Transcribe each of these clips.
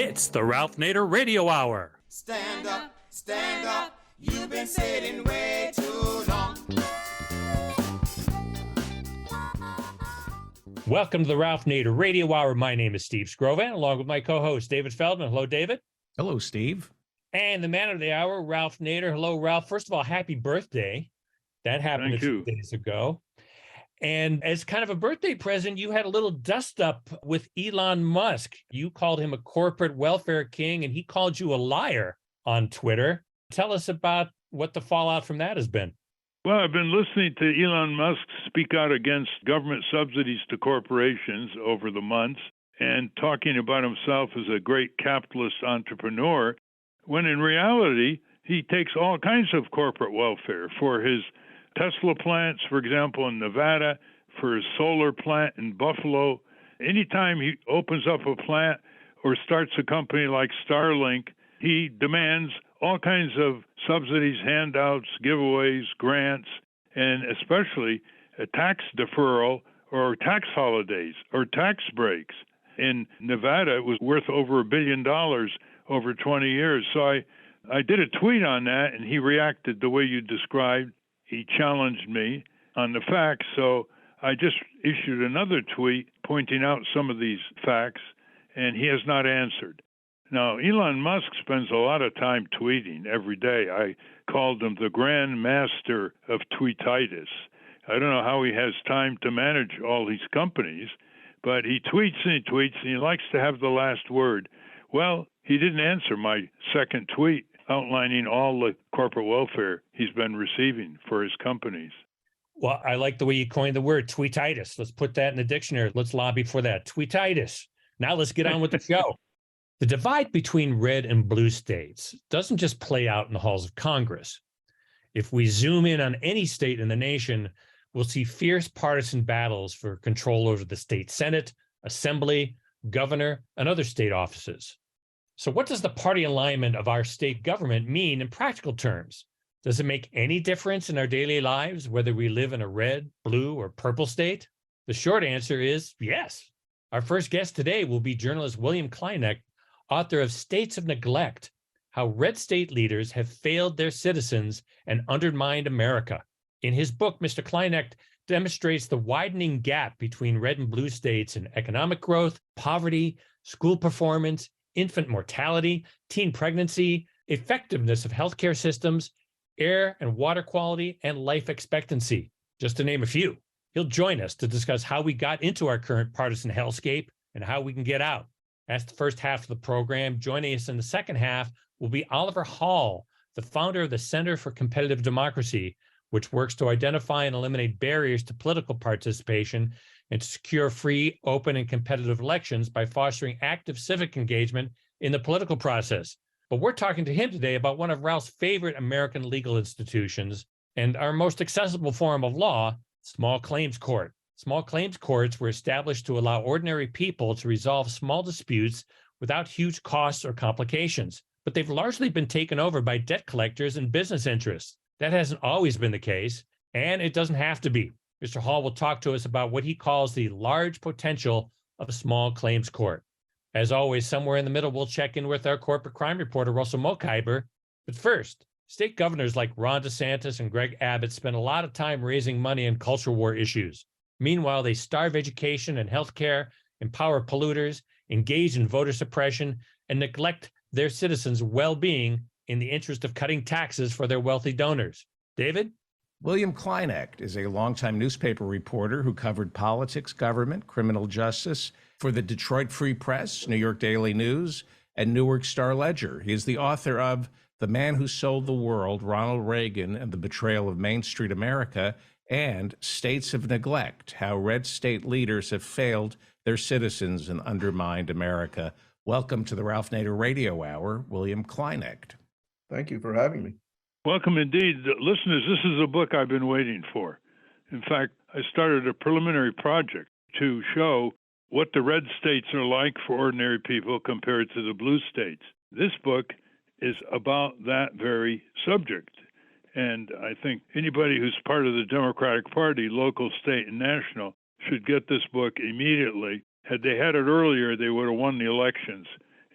It's the Ralph Nader Radio Hour. Stand up, you've been sitting way too long. Welcome to the Ralph Nader Radio Hour. My name is Steve Scrovan, along with my co-host, David Feldman. Hello, David. Hello, Steve. And the man of the hour, Ralph Nader. Hello, Ralph. First of all, happy birthday. That happened a few days ago. And as kind of a birthday present, you had a little dust up with Elon Musk. You called him a corporate welfare king, and he called you a liar on Twitter. Tell us about what the fallout from that has been. Well, I've been listening to Elon Musk speak out against government subsidies to corporations over the months and talking about himself as a great capitalist entrepreneur, when in reality, he takes all kinds of corporate welfare for his Tesla plants, for example, in Nevada, for his solar plant in Buffalo. Anytime he opens up a plant or starts a company like Starlink, he demands all kinds of subsidies, handouts, giveaways, grants, and especially a tax deferral or tax holidays or tax breaks. In Nevada, it was worth over $1 billion over 20 years. So I did a tweet on that, and he reacted the way you described. He challenged me on the facts, so I just issued another tweet pointing out some of these facts, and he has not answered. Now, Elon Musk spends a lot of time tweeting every day. I called him the grand master of tweetitis. I don't know how he has time to manage all these companies, but he tweets and he tweets, and he likes to have the last word. Well, he didn't answer my second tweet outlining all the corporate welfare he's been receiving for his companies. Well, I like the way you coined the word, tweetitis. Let's put that in the dictionary. Let's lobby for that. Tweetitis. Now let's get on with the show. The divide between red and blue states doesn't just play out in the halls of Congress. If we zoom in on any state in the nation, we'll see fierce partisan battles for control over the state Senate, assembly, governor, and other state offices. So what does the party alignment of our state government mean in practical terms? Does it make any difference in our daily lives, whether we live in a red, blue, or purple state? The short answer is yes. Our first guest today will be journalist William Kleinknecht, author of States of Neglect, How Red State Leaders Have Failed Their Citizens and Undermined America. In his book, Mr. Kleinknecht demonstrates the widening gap between red and blue states in economic growth, poverty, school performance, infant mortality, teen pregnancy, effectiveness of healthcare systems, air and water quality, and life expectancy, just to name a few. He'll join us to discuss how we got into our current partisan hellscape and how we can get out. That's the first half of the program. Joining us in the second half will be Oliver Hall, the founder of the Center for Competitive Democracy, which works to identify and eliminate barriers to political participation and to secure free, open, and competitive elections by fostering active civic engagement in the political process. But we're talking to him today about one of Ralph's favorite American legal institutions and our most accessible form of law, small claims court. Small claims courts were established to allow ordinary people to resolve small disputes without huge costs or complications, but they've largely been taken over by debt collectors and business interests. That hasn't always been the case, and it doesn't have to be. Mr. Hall will talk to us about what he calls the large potential of a small claims court. As always, somewhere in the middle, we'll check in with our corporate crime reporter, Russell Mokhiber. But first, state governors like Ron DeSantis and Greg Abbott spend a lot of time raising money on culture war issues. Meanwhile, they starve education and healthcare, empower polluters, engage in voter suppression, and neglect their citizens' well-being in the interest of cutting taxes for their wealthy donors. David? William Kleinknecht is a longtime newspaper reporter who covered politics, government, criminal justice for the Detroit Free Press, New York Daily News, and Newark Star-Ledger. He is the author of The Man Who Sold the World, Ronald Reagan and the Betrayal of Main Street America, and States of Neglect, How Red State Leaders Have Failed Their Citizens and Undermined America. Welcome to the Ralph Nader Radio Hour, William Kleinknecht. Thank you for having me. Welcome indeed. Listeners, this is a book I've been waiting for. In fact, I started a preliminary project to show what the red states are like for ordinary people compared to the blue states. This book is about that very subject. And I think anybody who's part of the Democratic Party, local, state, and national, should get this book immediately. Had they had it earlier, they would have won the elections.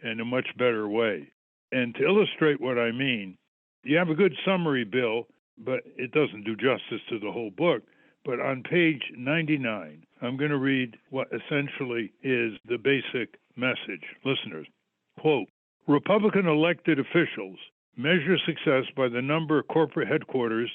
in a much better way. And to illustrate what I mean, you have a good summary, Bill, but it doesn't do justice to the whole book. But on page 99, I'm going to read what essentially is the basic message. Listeners, quote, Republican elected officials measure success by the number of corporate headquarters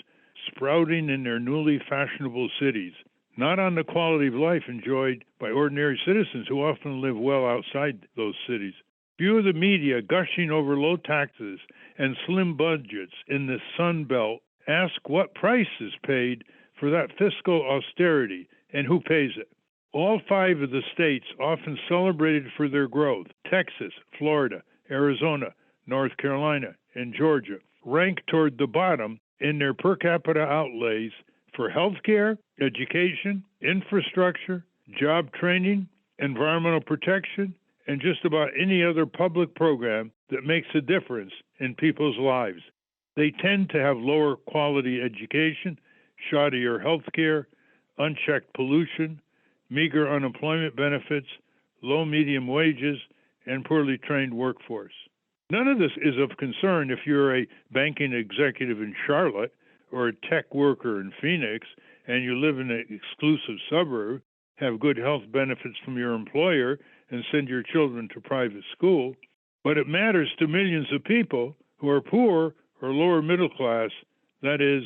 sprouting in their newly fashionable cities, not on the quality of life enjoyed by ordinary citizens who often live well outside those cities. Few of the media gushing over low taxes and slim budgets in the Sun Belt ask what price is paid for that fiscal austerity and who pays it. All 5 of the states often celebrated for their growth, Texas, Florida, Arizona, North Carolina, and Georgia, rank toward the bottom in their per capita outlays for health care, education, infrastructure, job training, environmental protection, and just about any other public program that makes a difference in people's lives. They tend to have lower quality education, shoddier health care, unchecked pollution, meager unemployment benefits, low medium wages, and poorly trained workforce. None of this is of concern if you're a banking executive in Charlotte or a tech worker in Phoenix and you live in an exclusive suburb, have good health benefits from your employer, and send your children to private school. But it matters to millions of people who are poor or lower middle class, that is,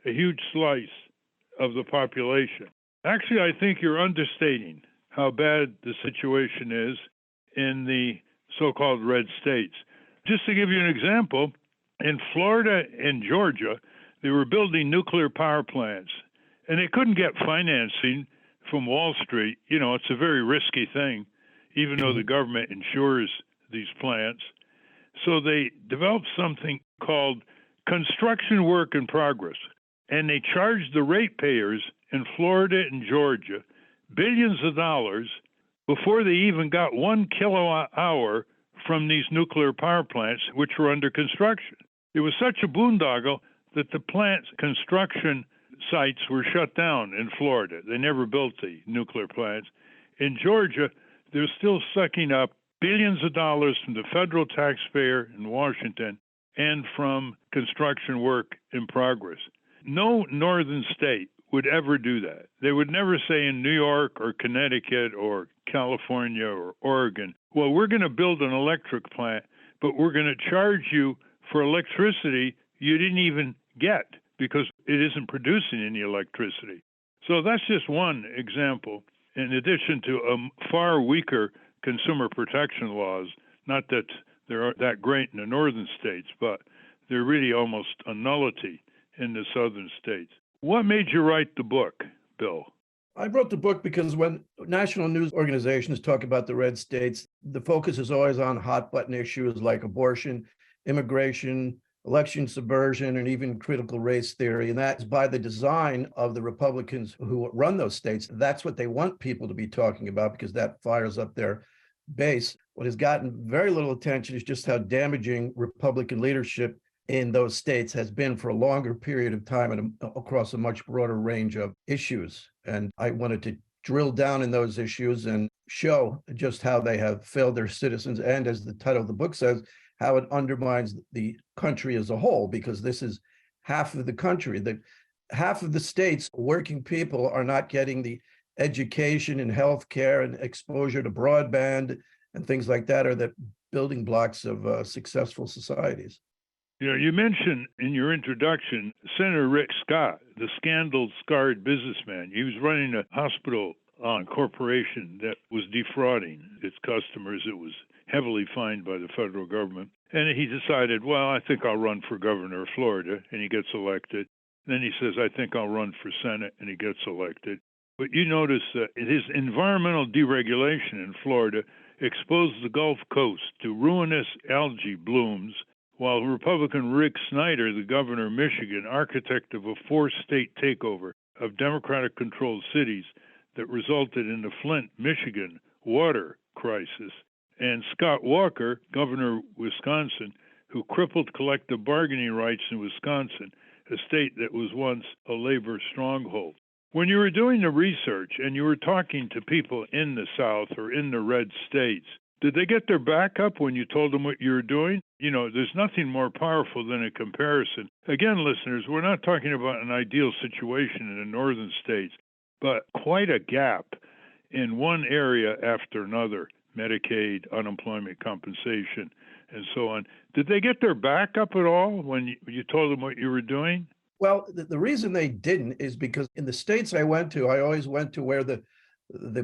a huge slice of the population. Actually, I think you're understating how bad the situation is in the so-called red states. Just to give you an example, in Florida and Georgia, they were building nuclear power plants, and they couldn't get financing from Wall Street. You know, it's a very risky thing, even though the government insures these plants. So they developed something called construction work in progress, and they charged the ratepayers in Florida and Georgia billions of dollars before they even got 1 kilowatt hour from these nuclear power plants, which were under construction. It was such a boondoggle that the plant construction sites were shut down in Florida. They never built the nuclear plants. In Georgia, they're still sucking up billions of dollars from the federal taxpayer in Washington and from construction work in progress. No northern state would ever do that. They would never say in New York or Connecticut or California or Oregon, well, we're going to build an electric plant, but we're going to charge you for electricity you didn't even get because it isn't producing any electricity. So that's just one example, in addition to far weaker consumer protection laws. Not that they're that great in the northern states, but they're really almost a nullity in the southern states. What made you write the book, Bill? I wrote the book because when national news organizations talk about the red states, the focus is always on hot button issues like abortion, immigration, election subversion, and even critical race theory. And that's by the design of the Republicans who run those states. That's what they want people to be talking about because that fires up their base. What has gotten very little attention is just how damaging Republican leadership in those states has been for a longer period of time and across a much broader range of issues. And I wanted to drill down in those issues and show just how they have failed their citizens. And as the title of the book says, how it undermines the country as a whole, because this is half of the country. That half of the states, working people are not getting the education and health care and exposure to broadband and things like that are the building blocks of successful societies. You know, you mentioned in your introduction Senator Rick Scott, the scandal-scarred businessman. He was running a hospital corporation that was defrauding its customers. It was heavily fined by the federal government. And he decided, well, I think I'll run for governor of Florida, and he gets elected. Then he says, I think I'll run for Senate, and he gets elected. But you notice that his environmental deregulation in Florida exposed the Gulf Coast to ruinous algae blooms, while Republican Rick Snyder, the governor of Michigan, architect of a 4-state takeover of Democratic-controlled cities that resulted in the Flint, Michigan water crisis, and Scott Walker, governor of Wisconsin, who crippled collective bargaining rights in Wisconsin, a state that was once a labor stronghold. When you were doing the research and you were talking to people in the South or in the red states, Did they get their back up when you told them what you were doing? You know, there's nothing more powerful than a comparison. Again, listeners, we're not talking about an ideal situation in the northern states, but quite a gap in one area after another: Medicaid, unemployment compensation, and so on. Did they get their back up at all when you told them what you were doing? Well, the reason they didn't is because in the states I went to, I always went to where the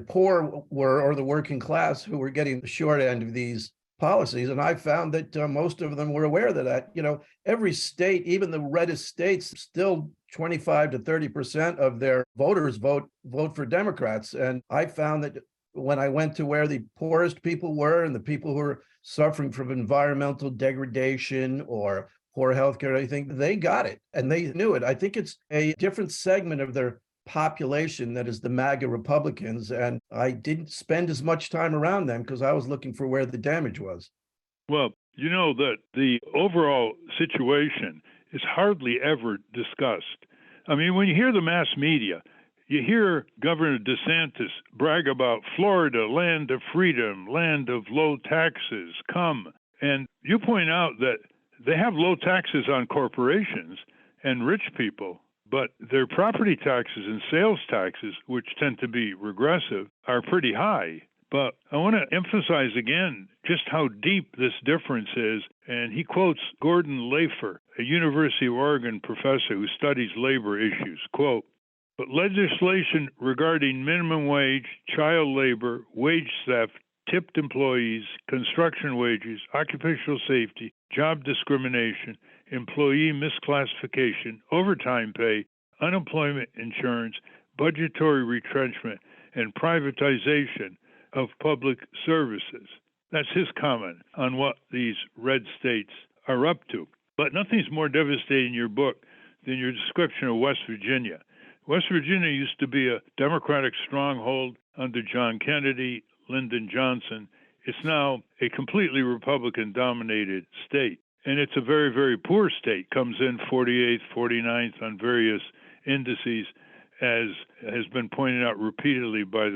poor were, or the working class, who were getting the short end of these policies. And I found that most of them were aware of that. You know, every state, even the reddest states, still 25 to 30% of their voters vote for Democrats. And I found that when I went to where the poorest people were and the people who were suffering from environmental degradation or poor healthcare or anything, they got it and they knew it. I think it's a different segment of their population that is the MAGA Republicans. And I didn't spend as much time around them because I was looking for where the damage was. Well, you know that the overall situation is hardly ever discussed. I mean, when you hear the mass media, you hear Governor DeSantis brag about Florida, land of freedom, land of low taxes, come. And you point out that they have low taxes on corporations and rich people, but their property taxes and sales taxes, which tend to be regressive, are pretty high. But I want to emphasize again just how deep this difference is. And he quotes Gordon Lafer, a University of Oregon professor who studies labor issues. Quote, "But legislation regarding minimum wage, child labor, wage theft, tipped employees, construction wages, occupational safety, job discrimination, employee misclassification, overtime pay, unemployment insurance, budgetary retrenchment, and privatization of public services." That's his comment on what these red states are up to. But nothing's more devastating in your book than your description of West Virginia. West Virginia used to be a Democratic stronghold under John Kennedy, Lyndon Johnson. It's now a completely Republican-dominated state. And it's a very, very poor state, comes in 48th, 49th on various indices, as has been pointed out repeatedly by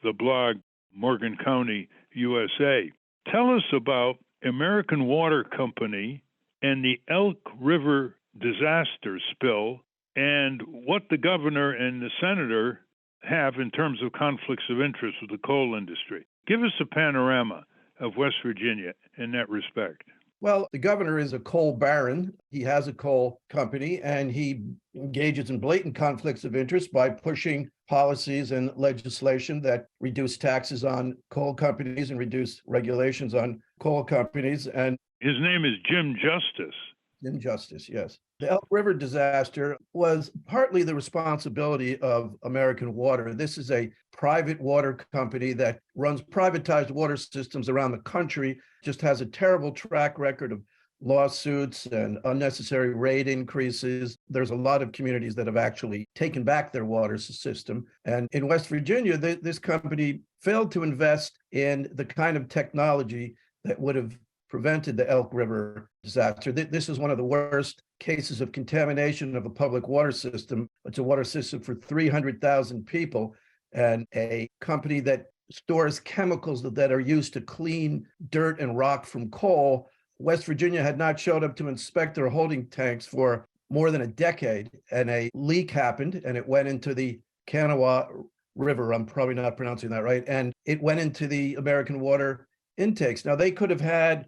the blog Morgan County, USA. Tell us about American Water Company and the Elk River disaster spill and what the governor and the senator have in terms of conflicts of interest with the coal industry. Give us a panorama of West Virginia in that respect. Well, the governor is a coal baron. He has a coal company, and he engages in blatant conflicts of interest by pushing policies and legislation that reduce taxes on coal companies and reduce regulations on coal companies. And his name is Jim Justice. Jim Justice, yes. The Elk River disaster was partly the responsibility of American Water. This is a private water company that runs privatized water systems around the country, just has a terrible track record of lawsuits and unnecessary rate increases. There's a lot of communities that have actually taken back their water system. And in West Virginia, this company failed to invest in the kind of technology that would have prevented the Elk River disaster. This is one of the worst cases of contamination of a public water system. It's a water system for 300,000 people, and a company that stores chemicals that are used to clean dirt and rock from coal. West Virginia had not showed up to inspect their holding tanks for more than a decade, and a leak happened, and it went into the Kanawha River. I'm probably not pronouncing that right. And it went into the American Water intakes. Now, they could have had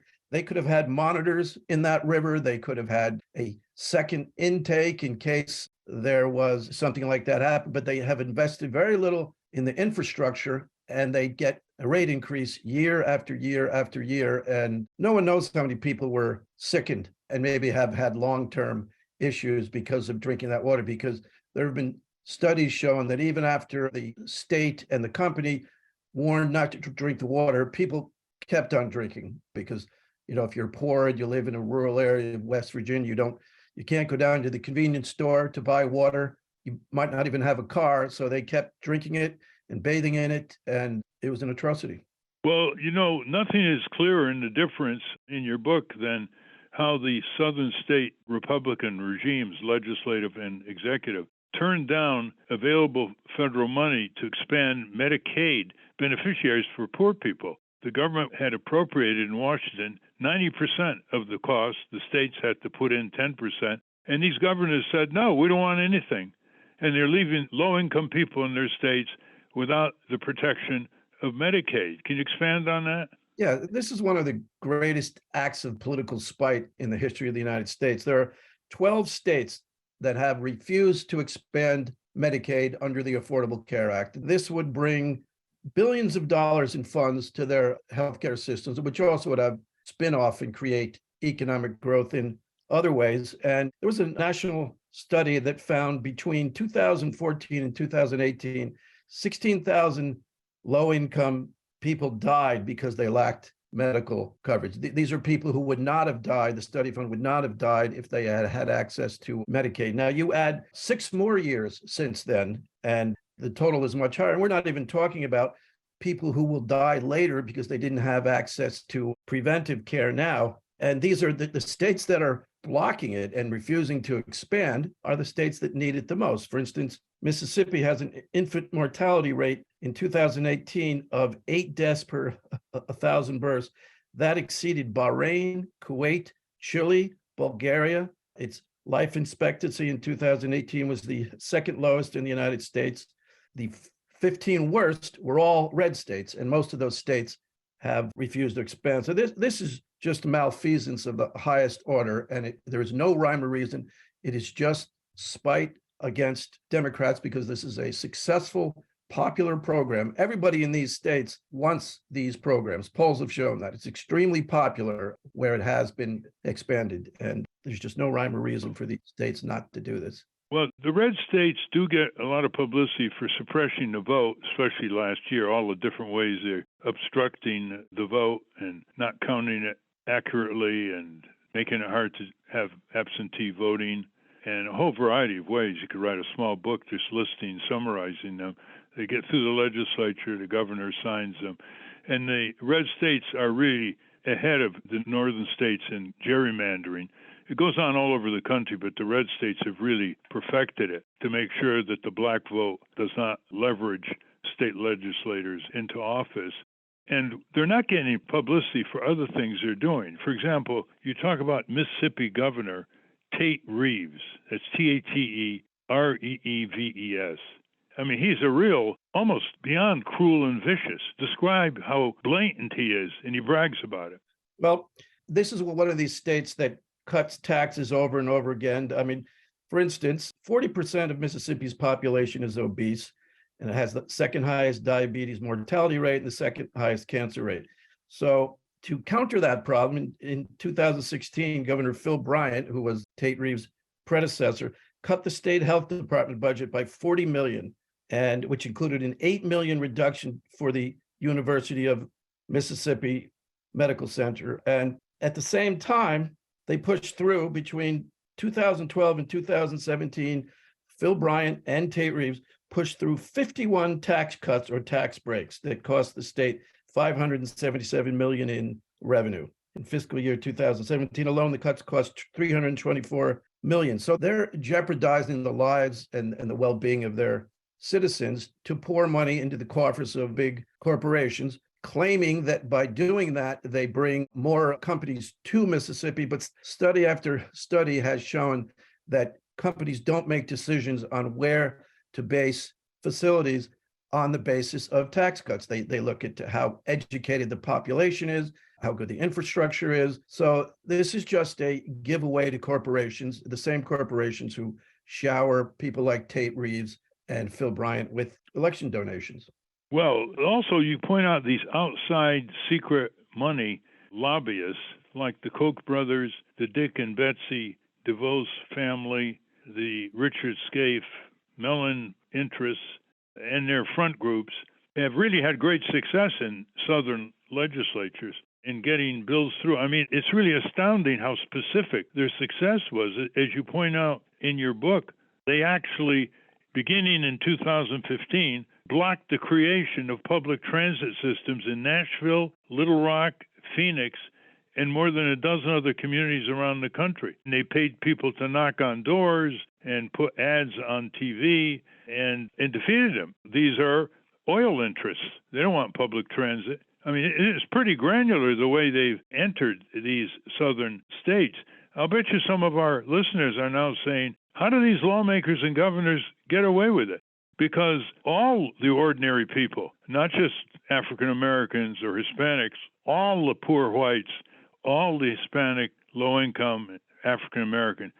monitors in that river. They could have had a second intake in case there was something like that happen, but they have invested very little in the infrastructure, and they get a rate increase year after year after year. And no one knows how many people were sickened and maybe have had long-term issues because of drinking that water, because there have been studies showing that even after the state and the company warned not to drink the water, people kept on drinking because, you know, if you're poor and you live in a rural area of West Virginia, you can't go down to the convenience store to buy water. You might not even have a car. So they kept drinking it and bathing in it, and it was an atrocity. Well, you know, nothing is clearer in the difference in your book than how the southern state Republican regimes, legislative and executive, turned down available federal money to expand Medicaid beneficiaries for poor people. the government had appropriated in Washington 90% of the cost. The states had to put in 10%. And these governors said, no, we don't want anything. And they're leaving low-income people in their states without the protection of Medicaid. Can you expand on that? Yeah, this is one of the greatest acts of political spite in the history of the United States. There are 12 states that have refused to expand Medicaid under the Affordable Care Act. This would bring billions of dollars in funds to their healthcare systems, which also would have spin-off and create economic growth in other ways. And there was a national study that found between 2014 and 2018, 16,000 low-income people died because they lacked medical coverage. These are people who would not have died, the study found would not have died if they had had access to Medicaid. Now you add 6 more years since then, and the total is much higher. And we're not even talking about people who will die later because they didn't have access to preventive care now. And these are the states that are blocking it and refusing to expand are the states that need it the most. For instance, Mississippi has an infant mortality rate in 2018 of 8 deaths per 1,000 births. That exceeded Bahrain, Kuwait, Chile, Bulgaria. Its life expectancy in 2018 was the second lowest in the United States. The 15 worst were all red states, and most of those states have refused to expand. So this is just malfeasance of the highest order, and there is no rhyme or reason. It is just spite against Democrats because this is a successful, popular program. Everybody in these states wants these programs. Polls have shown that it's extremely popular where it has been expanded, and there's just no rhyme or reason for these states not to do this. Well, the red states do get a lot of publicity for suppressing the vote, especially last year, all the different ways they're obstructing the vote and not counting it accurately and making it hard to have absentee voting, and a whole variety of ways. You could write a small book just listing, summarizing them. They get through the legislature, the governor signs them, and the red states are really ahead of the northern states in gerrymandering. It goes on all over the country, but the red states have really perfected it to make sure that the black vote does not leverage state legislators into office. And they're not getting any publicity for other things they're doing. For example, you talk about Mississippi Governor Tate Reeves. That's Tatereeves. I mean, he's a real, almost beyond cruel and vicious. Describe how blatant he is, and he brags about it. Well, this is one of these states that cuts taxes over and over again. I mean, for instance, 40% of Mississippi's population is obese, and it has the second highest diabetes mortality rate and the second highest cancer rate. So to counter that problem, in 2016, Governor Phil Bryant, who was Tate Reeves' predecessor, cut the state health department budget by $40 million, and which included an $8 million reduction for the University of Mississippi Medical Center. And at the same time, they pushed through between 2012 and 2017, Phil Bryant and Tate Reeves pushed through 51 tax cuts or tax breaks that cost the state $577 million in revenue. In fiscal year 2017 alone, the cuts cost $324 million. So they're jeopardizing the lives and the well-being of their citizens to pour money into the coffers of big corporations, claiming that by doing that, they bring more companies to Mississippi. But study after study has shown that companies don't make decisions on where to base facilities on the basis of tax cuts. They look at how educated the population is, how good the infrastructure is. So this is just a giveaway to corporations, the same corporations who shower people like Tate Reeves and Phil Bryant with election donations. Well, also you point out these outside secret money lobbyists like the Koch brothers, the Dick and Betsy DeVos family, the Richard Scaife Mellon interests, and their front groups have really had great success in southern legislatures in getting bills through. I mean, it's really astounding how specific their success was. As you point out in your book, they actually, beginning in 2015, blocked the creation of public transit systems in Nashville, Little Rock, Phoenix, and more than a dozen other communities around the country. And they paid people to knock on doors and put ads on TV and defeated them. These are oil interests. They don't want public transit. I mean, it's pretty granular the way they've entered these southern states. I'll bet you some of our listeners are now saying, how do these lawmakers and governors get away with it? Because all the ordinary people, not just African Americans or Hispanics, all the poor whites, all the Hispanic, low-income African American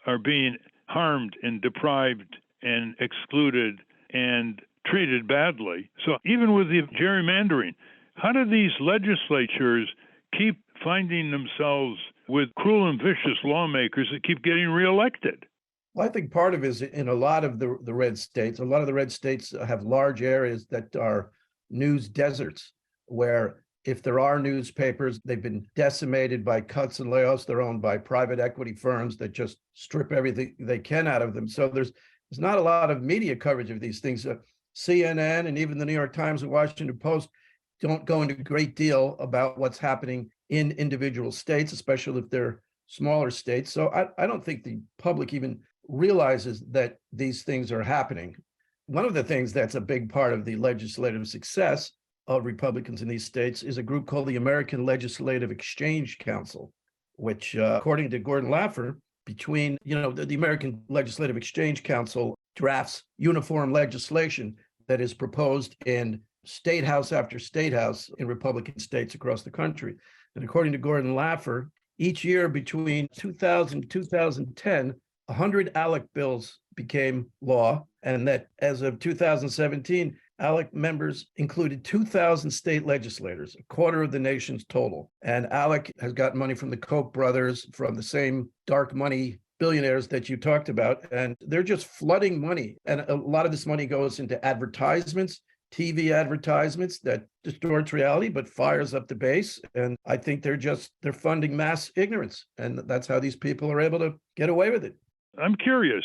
are being harmed and deprived and excluded and treated badly. So even with the gerrymandering, how do these legislatures keep finding themselves with cruel and vicious lawmakers that keep getting reelected? Well, I think part of it is in a lot of the red states, a lot of the red states have large areas that are news deserts, where if there are newspapers, they've been decimated by cuts and layoffs. They're owned by private equity firms that just strip everything they can out of them. So there's not a lot of media coverage of these things. CNN and even the New York Times and Washington Post don't go into a great deal about what's happening in individual states, especially if they're smaller states. So I don't think the public even realizes that these things are happening. One of the things that's a big part of the legislative success of Republicans in these states is a group called the American Legislative Exchange Council, which, according to Gordon Laffer, between, the American Legislative Exchange Council drafts uniform legislation that is proposed in state house after state house in Republican states across the country. And according to Gordon Laffer, each year between 2000 and 2010, 100 ALEC bills became law, and that as of 2017, ALEC members included 2,000 state legislators, a quarter of the nation's total. And ALEC has got money from the Koch brothers, from the same dark money billionaires that you talked about, and they're just flooding money. And a lot of this money goes into advertisements, TV advertisements that distorts reality but fires up the base. And I think they're funding mass ignorance, and that's how these people are able to get away with it. I'm curious,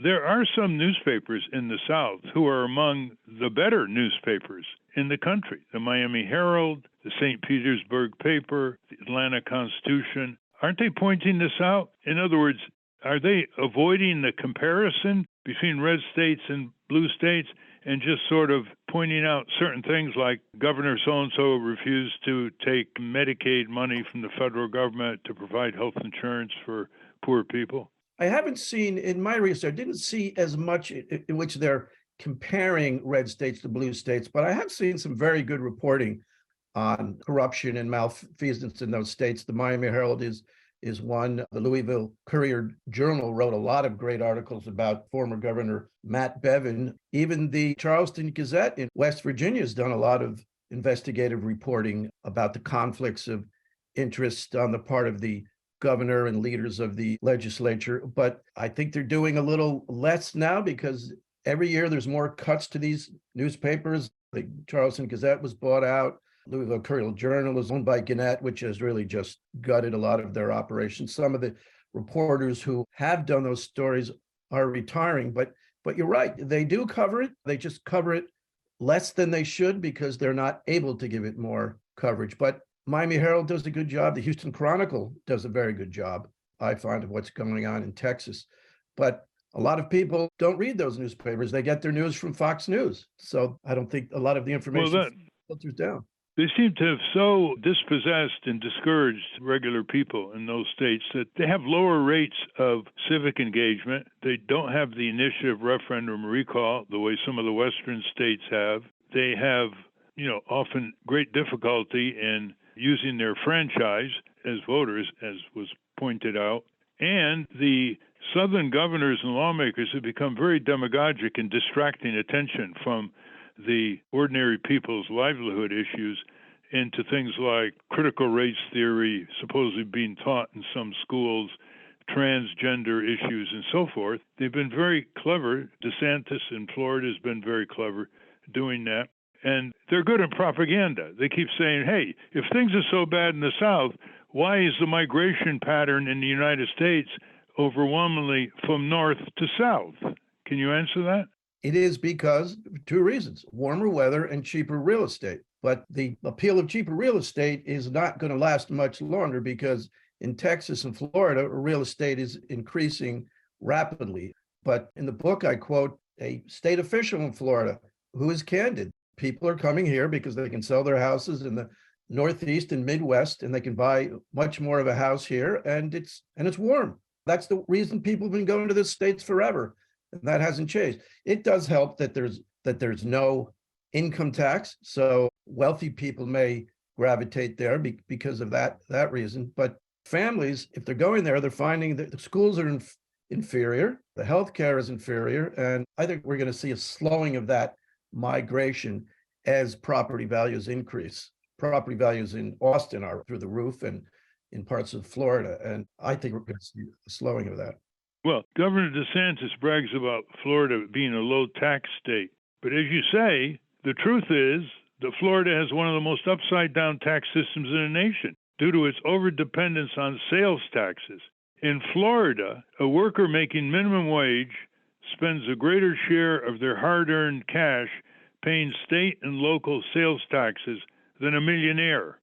there are some newspapers in the South who are among the better newspapers in the country. The Miami Herald, the St. Petersburg Paper, the Atlanta Constitution. Aren't they pointing this out? In other words, are they avoiding the comparison between red states and blue states and just sort of pointing out certain things like Governor so-and-so refused to take Medicaid money from the federal government to provide health insurance for poor people? I haven't seen, in my research, I didn't see as much in which they're comparing red states to blue states, but I have seen some very good reporting on corruption and malfeasance in those states. The Miami Herald is one. The Louisville Courier-Journal wrote a lot of great articles about former Governor Matt Bevin. Even the Charleston Gazette in West Virginia has done a lot of investigative reporting about the conflicts of interest on the part of the governor and leaders of the legislature. But I think they're doing a little less now because every year there's more cuts to these newspapers. The Charleston Gazette was bought out. Louisville Courier-Journal is owned by Gannett, which has really just gutted a lot of their operations. Some of the reporters who have done those stories are retiring, but you're right, they do cover it. They just cover it less than they should because they're not able to give it more coverage. But Miami Herald does a good job. The Houston Chronicle does a very good job, I find, of what's going on in Texas. But a lot of people don't read those newspapers. They get their news from Fox News. So I don't think a lot of the information filters down. They seem to have so dispossessed and discouraged regular people in those states that they have lower rates of civic engagement. They don't have the initiative, referendum, recall the way some of the Western states have. They have, often great difficulty in using their franchise as voters, as was pointed out. And the Southern governors and lawmakers have become very demagogic in distracting attention from the ordinary people's livelihood issues into things like critical race theory, supposedly being taught in some schools, transgender issues, and so forth. They've been very clever. DeSantis in Florida has been very clever doing that. And they're good at propaganda. They keep saying, hey, if things are so bad in the South, why is the migration pattern in the United States overwhelmingly from north to south? Can you answer that? It is because of two reasons: warmer weather and cheaper real estate. But the appeal of cheaper real estate is not going to last much longer because in Texas and Florida, real estate is increasing rapidly. But in the book, I quote a state official in Florida who is candid. People are coming here because they can sell their houses in the Northeast and Midwest, and they can buy much more of a house here, and it's warm. That's the reason people have been going to the States forever, and that hasn't changed. It does help that there's no income tax, so wealthy people may gravitate there because of that reason. But families, if they're going there, they're finding that the schools are inferior, the healthcare is inferior, and I think we're going to see a slowing of that migration as property values increase. Property values in Austin are through the roof, and in parts of Florida, and I think we're going to see a slowing of that. Well, Governor DeSantis brags about Florida being a low tax state, but as you say, the truth is that Florida has one of the most upside-down tax systems in the nation due to its overdependence on sales taxes. In Florida, a worker making minimum wage spends a greater share of their hard-earned cash paying state and local sales taxes than a millionaire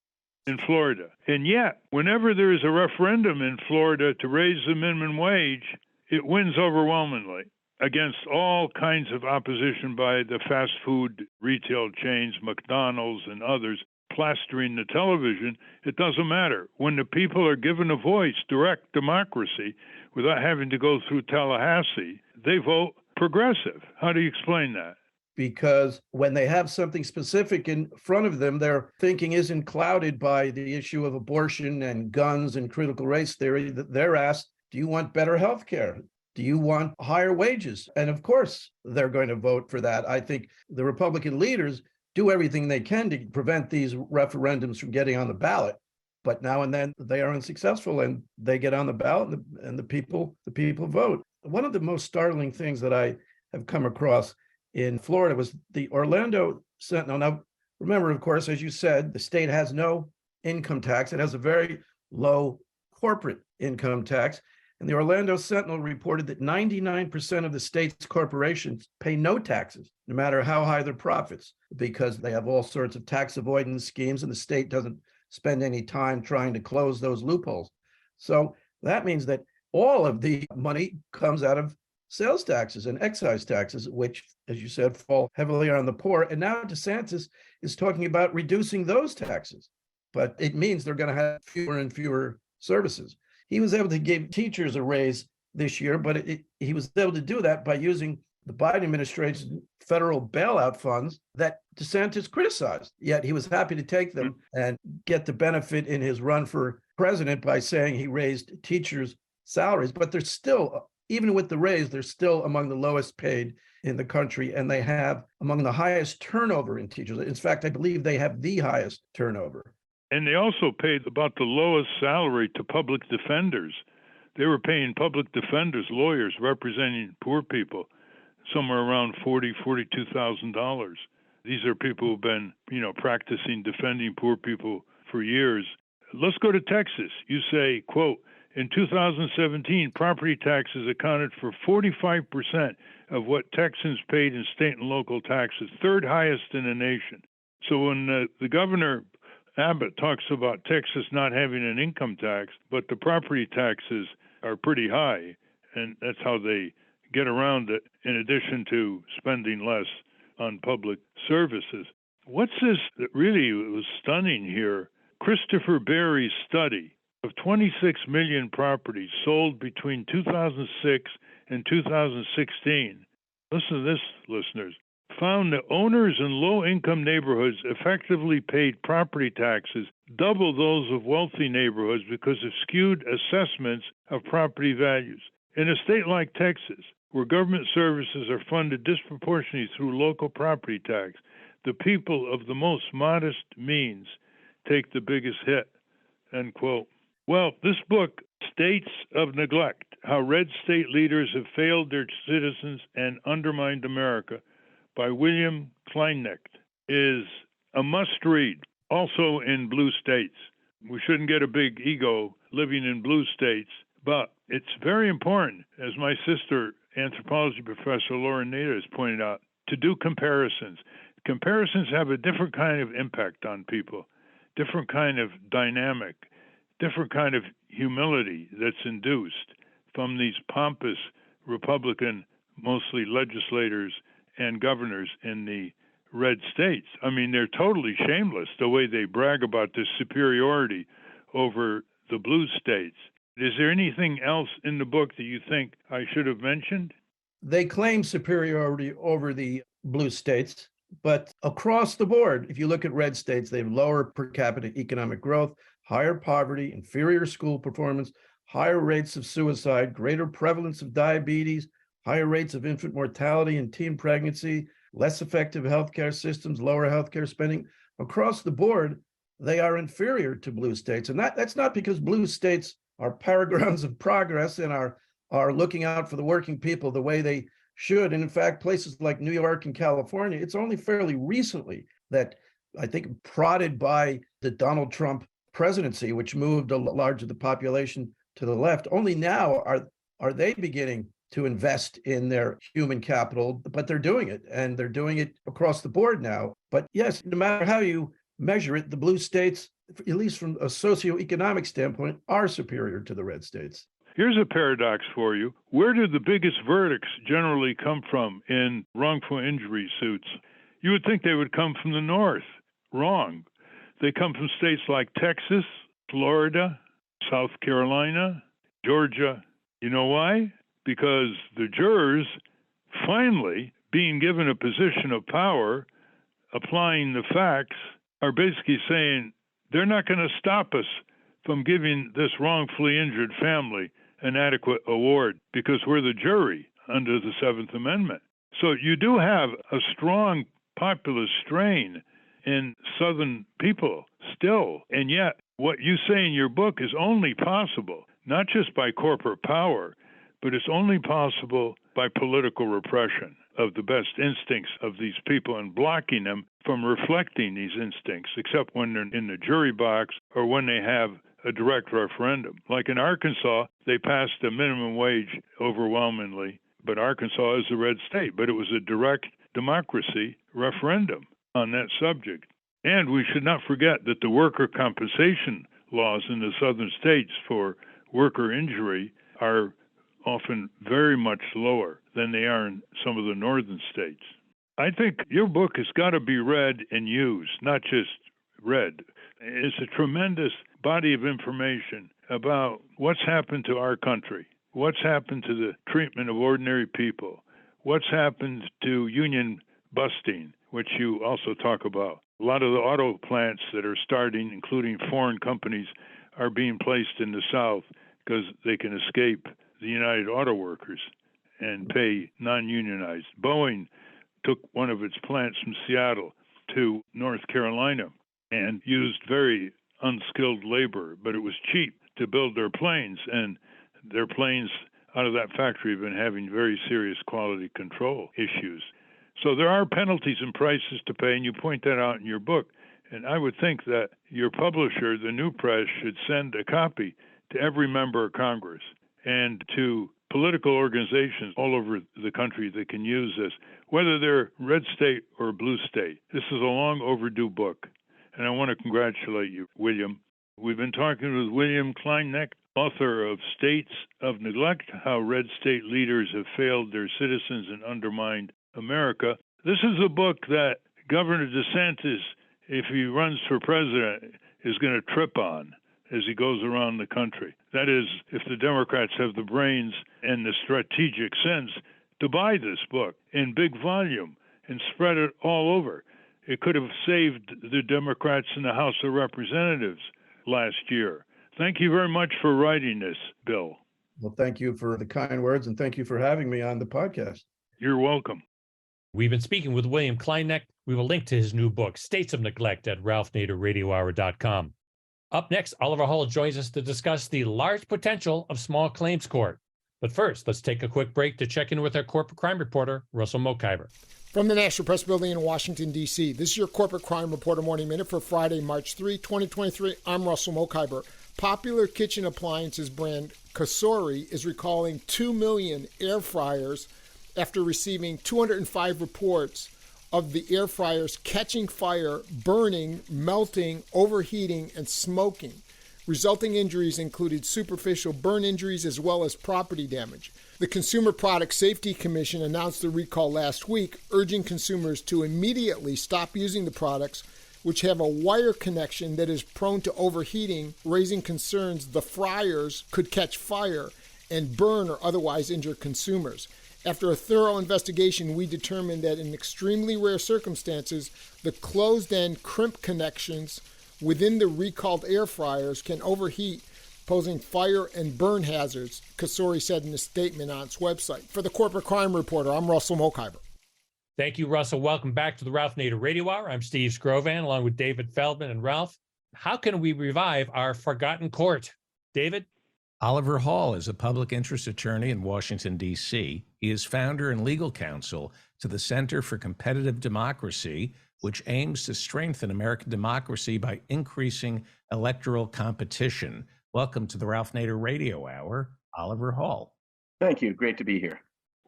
in Florida. And yet, whenever there is a referendum in Florida to raise the minimum wage, it wins overwhelmingly against all kinds of opposition by the fast food retail chains, McDonald's and others, plastering the television. It doesn't matter. When the people are given a voice, direct democracy, without having to go through Tallahassee, they vote progressive. How do you explain that? Because when they have something specific in front of them, their thinking isn't clouded by the issue of abortion and guns and critical race theory. They're asked, do you want better health care? Do you want higher wages? And of course, they're going to vote for that. I think the Republican leaders do everything they can to prevent these referendums from getting on the ballot. But now and then they are unsuccessful and they get on the ballot and the people vote. One of the most startling things that I have come across in Florida was the Orlando Sentinel. Now, remember, of course, as you said, the state has no income tax. It has a very low corporate income tax. And the Orlando Sentinel reported that 99% of the state's corporations pay no taxes, no matter how high their profits, because they have all sorts of tax avoidance schemes, and the state doesn't spend any time trying to close those loopholes. So that means that all of the money comes out of sales taxes and excise taxes, which, as you said, fall heavily on the poor. And now DeSantis is talking about reducing those taxes, but it means they're going to have fewer and fewer services. He was able to give teachers a raise this year, but he was able to do that by using the Biden administration's federal bailout funds that DeSantis criticized. Yet he was happy to take them and get the benefit in his run for president by saying he raised teachers' salaries. But they're still, even with the raise, they're still among the lowest paid in the country, and they have among the highest turnover in teachers. In fact, I believe they have the highest turnover. And they also paid about the lowest salary to public defenders. They were paying public defenders, lawyers representing poor people, somewhere around $42,000. These are people who've been, practicing defending poor people for years. Let's go to Texas. You say, quote, in 2017, property taxes accounted for 45% of what Texans paid in state and local taxes, third highest in the nation. So when the governor Abbott talks about Texas not having an income tax, but the property taxes are pretty high, and that's how they get around it, in addition to spending less on public services. What's this that really was stunning here? Christopher Berry's study of 26 million properties sold between 2006 and 2016. Listen to this, listeners. Found that owners in low-income neighborhoods effectively paid property taxes double those of wealthy neighborhoods because of skewed assessments of property values. In a state like Texas, where government services are funded disproportionately through local property tax, the people of the most modest means take the biggest hit, end quote. Well, this book, States of Neglect, How Red State Leaders Have Failed Their Citizens and Undermined America, by William Kleinknecht, is a must-read, also in blue states. We shouldn't get a big ego living in blue states, but it's very important, as my sister, anthropology professor Lauren Nader, has pointed out, to do comparisons. Comparisons have a different kind of impact on people, different kind of dynamic, different kind of humility that's induced from these pompous Republican, mostly legislators and governors in the red states. I mean, they're totally shameless the way they brag about this superiority over the blue states. Is there anything else in the book that you think I should have mentioned? They claim superiority over the blue states, but across the board, if you look at red states, they have lower per capita economic growth, higher poverty, inferior school performance, higher rates of suicide, greater prevalence of diabetes, higher rates of infant mortality and teen pregnancy, less effective healthcare systems, lower healthcare spending. Across the board, they are inferior to blue states. And that's not because blue states are paragons of progress and are looking out for the working people the way they should. And in fact, places like New York and California, it's only fairly recently that, I think, prodded by the Donald Trump presidency, which moved a large of the population to the left, only now are they beginning to invest in their human capital, but they're doing it, and they're doing it across the board now. But yes, no matter how you measure it, the blue states, at least from a socioeconomic standpoint, are superior to the red states. Here's a paradox for you. Where do the biggest verdicts generally come from in wrongful injury suits? You would think they would come from the North. Wrong. They come from states like Texas, Florida, South Carolina, Georgia. You know why? Because the jurors, finally, being given a position of power, applying the facts, are basically saying they're not going to stop us from giving this wrongfully injured family an adequate award because we're the jury under the Seventh Amendment. So you do have a strong populist strain in Southern people still. And yet, what you say in your book is only possible, not just by corporate power, but it's only possible by political repression of the best instincts of these people and blocking them from reflecting these instincts, except when they're in the jury box or when they have a direct referendum. Like in Arkansas, they passed a minimum wage overwhelmingly, but Arkansas is a red state, but it was a direct democracy referendum on that subject. And we should not forget that the worker compensation laws in the southern states for worker injury are often very much lower than they are in some of the northern states. I think your book has got to be read and used, not just read. It's a tremendous body of information about what's happened to our country, what's happened to the treatment of ordinary people, what's happened to union busting, which you also talk about. A lot of the auto plants that are starting, including foreign companies, are being placed in the South because they can escape the United Auto Workers and pay non-unionized. Boeing took one of its plants from Seattle to North Carolina and used very unskilled labor, but it was cheap to build their planes, and their planes out of that factory have been having very serious quality control issues. So there are penalties and prices to pay, and you point that out in your book. And I would think that your publisher, the New Press, should send a copy to every member of Congress and to political organizations all over the country that can use this, whether they're red state or blue state. This is a long overdue book, and I want to congratulate you, William. We've been talking with William Kleinknecht, author of States of Neglect, How Red State Leaders Have Failed Their Citizens and Undermined America. This is a book that Governor DeSantis, if he runs for president, is going to trip on as he goes around the country. That is, if the Democrats have the brains and the strategic sense to buy this book in big volume and spread it all over. It could have saved the Democrats in the House of Representatives last year. Thank you very much for writing this, Bill. Well, thank you for the kind words, and thank you for having me on the podcast. You're welcome. We've been speaking with William Kleinknecht. We will link to his new book, States of Neglect, at ralphnaderradiohour.com. Up next, Oliver Hull joins us to discuss the large potential of small claims court. But first, let's take a quick break to check in with our corporate crime reporter, Russell Mokhiber. From the National Press Building in Washington, D.C., this is your Corporate Crime Reporter Morning Minute for Friday, March 3, 2023. I'm Russell Mokhiber. Popular kitchen appliances brand Kasori is recalling 2 million air fryers after receiving 205 reports of the air fryers catching fire, burning, melting, overheating, and smoking. Resulting injuries included superficial burn injuries as well as property damage. The Consumer Product Safety Commission announced the recall last week, urging consumers to immediately stop using the products, which have a wire connection that is prone to overheating, raising concerns the fryers could catch fire and burn or otherwise injure consumers. After a thorough investigation, we determined that in extremely rare circumstances, the closed-end crimp connections within the recalled air fryers can overheat, posing fire and burn hazards, Kasori said in a statement on its website. For the Corporate Crime Reporter, I'm Russell Mokhiber. Thank you, Russell. Welcome back to the Ralph Nader Radio Hour. I'm Steve Scrovan, along with David Feldman and Ralph. How can we revive our forgotten court? David? Oliver Hall is a public interest attorney in Washington, D.C. He is founder and legal counsel to the Center for Competitive Democracy, which aims to strengthen American democracy by increasing electoral competition. Welcome to the Ralph Nader Radio Hour, Oliver Hall. Thank you. Great to be here.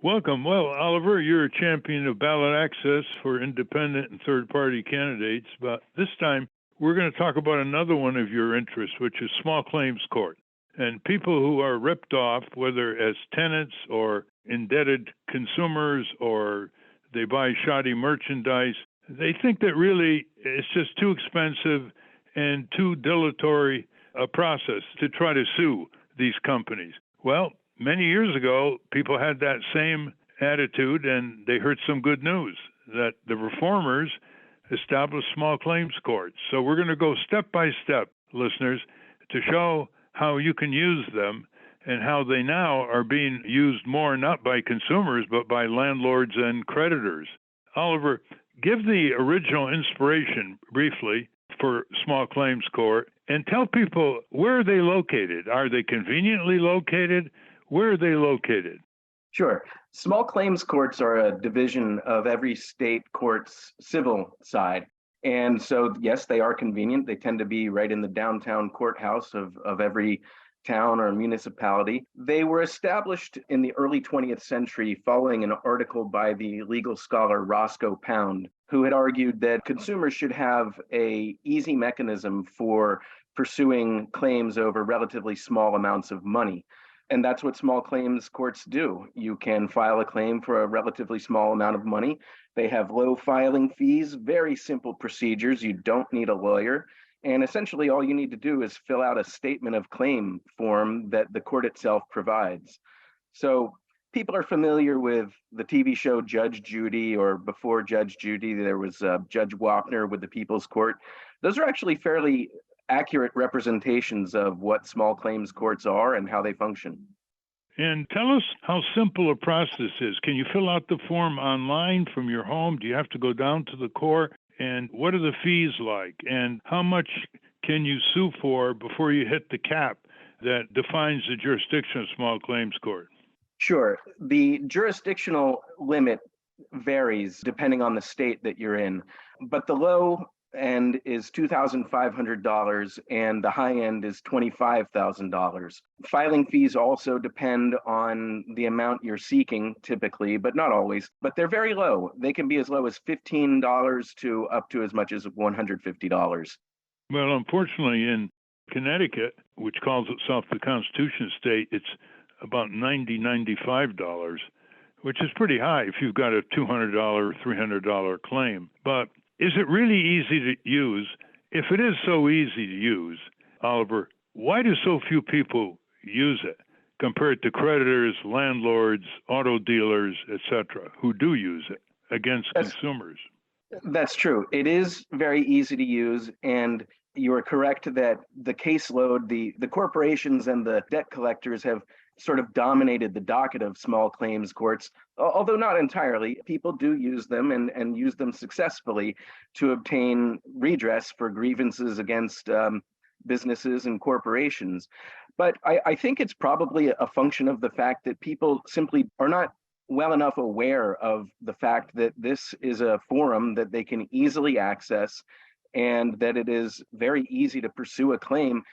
Welcome. Well, Oliver, you're a champion of ballot access for independent and third-party candidates, but this time we're going to talk about another one of your interests, which is small claims court. And people who are ripped off, whether as tenants or indebted consumers or they buy shoddy merchandise, they think that really it's just too expensive and too dilatory a process to try to sue these companies. Well, many years ago, people had that same attitude, and they heard some good news that the reformers established small claims courts. So we're going to go step by step, listeners, to show how you can use them and how they now are being used more not by consumers but by landlords and creditors. Oliver, give the original inspiration briefly for small claims court and tell people, where are they located? Are they conveniently located? Where are they located? Sure. Small claims courts are a division of every state court's civil side. And so, yes, they are convenient. They tend to be right in the downtown courthouse of every town or municipality. They were established in the early 20th century following an article by the legal scholar Roscoe Pound, who had argued that consumers should have an easy mechanism for pursuing claims over relatively small amounts of money. And that's what small claims courts do. You can file a claim for a relatively small amount of money. They have low filing fees, very simple procedures. You don't need a lawyer. And essentially, all you need to do is fill out a statement of claim form that the court itself provides. So people are familiar with the TV show Judge Judy, or before Judge Judy, there was Judge Wapner with the People's Court. Those are actually fairly accurate representations of what small claims courts are and how they function. And tell us how simple a process is. Can you fill out the form online from your home? Do you have to go down to the court? And what are the fees like? And how much can you sue for before you hit the cap that defines the jurisdiction of small claims court? Sure. The jurisdictional limit varies depending on the state that you're in, but the low end is $2,500 and the high end is $25,000. Filing fees also depend on the amount you're seeking typically, but not always, but they're very low. They can be as low as $15 to up to as much as $150. Well, unfortunately, in Connecticut, which calls itself the Constitution state, it's about $95, which is pretty high if you've got a $200 or $300 claim. But is it really easy to use? If it is so easy to use, Oliver, why do so few people use it compared to creditors, landlords, auto dealers, etc., who do use it against consumers? That's true. It is very easy to use, and you are correct that the caseload, the corporations and the debt collectors have sort of dominated the docket of small claims courts, although not entirely. People do use them and use them successfully to obtain redress for grievances against businesses and corporations. But I think it's probably a function of the fact that people simply are not well enough aware of the fact that this is a forum that they can easily access and that it is very easy to pursue a claim.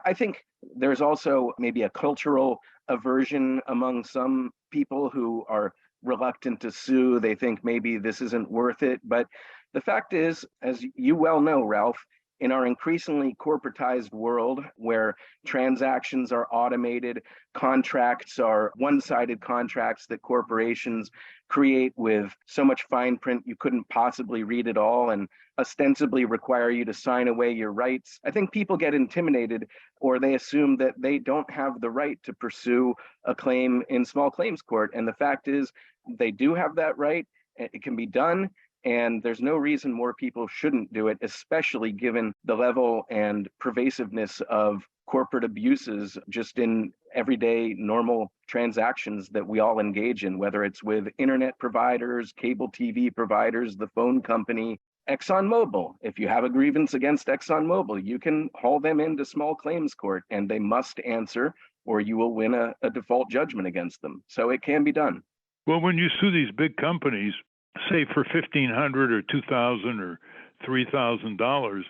I think there's also maybe a cultural aversion among some people who are reluctant to sue. They think maybe this isn't worth it. But the fact is, as you well know, Ralph, in our increasingly corporatized world where transactions are automated, contracts are one-sided contracts that corporations create with so much fine print you couldn't possibly read it all and ostensibly require you to sign away your rights. I think people get intimidated, or they assume that they don't have the right to pursue a claim in small claims court. And the fact is, they do have that right. It can be done. And there's no reason more people shouldn't do it, especially given the level and pervasiveness of corporate abuses just in everyday normal transactions that we all engage in, whether it's with internet providers, cable TV providers, the phone company, ExxonMobil. If you have a grievance against ExxonMobil, you can haul them into small claims court and they must answer, or you will win a default judgment against them. So it can be done. Well, when you sue these big companies, say for $1,500 or $2,000 or $3,000,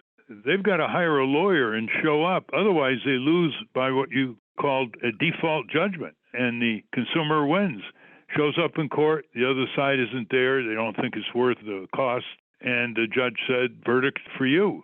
they've got to hire a lawyer and show up. Otherwise, they lose by what you called a default judgment, and the consumer wins. Shows up in court, the other side isn't there, they don't think it's worth the cost, and the judge said, verdict for you.